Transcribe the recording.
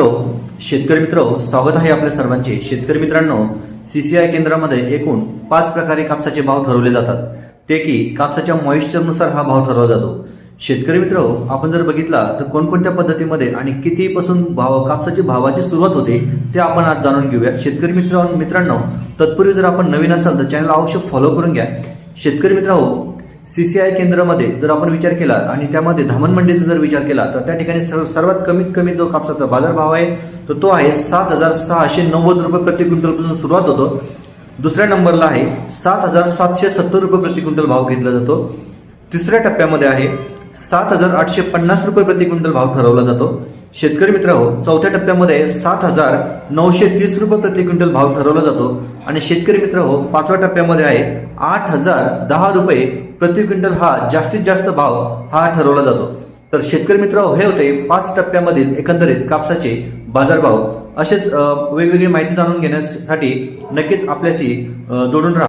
शेतकरी मित्र, स्वागत आहे आपल्या सर्वांचे। शेतकरी मित्रांनो, सीसीआय केंद्रामध्ये एकूण 5 प्रकारे कापसाचे भाव ठरवले जातात। ते की कापसाच्या मॉइश्चरनुसार हा भाव ठरवला जातो। शेतकरी मित्र, आपण जर बघितला तर कोणकोणत्या पद्धतीमध्ये आणि कितीपासून कापसाची भावाची सुरुवात होते ते आपण आज जाणून घेऊया। शेतकरी मित्रांनो, तत्पूर्वी जर आपण नवीन असाल तर चॅनल अवश्य फॉलो करून घ्या। शेतकरी मित्रांनो, सीसीआय केंद्रामध्ये जर आपण विचार केला आणि त्यामध्ये धामण मंडीचा जर विचार केला तर त्या ठिकाणी सर्वात कमीत कमी जो कापसाचा बाजारभाव आहे तो आहे 7,690 रुपये प्रति क्विंटल पासून सुरुवात होतो। दुसऱ्या नंबरला आहे 7,770 रुपये प्रति क्विंटल भाव घेतला जातो। तिसऱ्या टप्प्यामध्ये आहे 7,850 रुपये प्रति क्विंटल भाव ठरवला जातो। शेतकरी मित्रांनो, चौथ्या टप्प्यामध्ये 7,930 रुपये प्रति क्विंटल भाव ठरवला जातो आणि शेतकरी मित्रांनो, पाचव्या टप्प्यामध्ये आहे 8,010 रुपये प्रति क्विंटल हा जास्तीत जास्त भाव हा ठरवला जातो। तर शेतकरी मित्रांनो, हे होते 5 टप्प्यामधील एकंदरीत कापसाचे बाजारभाव। असेच वेगवेगळी माहिती जाणून घेण्यासाठी नक्कीच आपल्याशी जोडून राहा।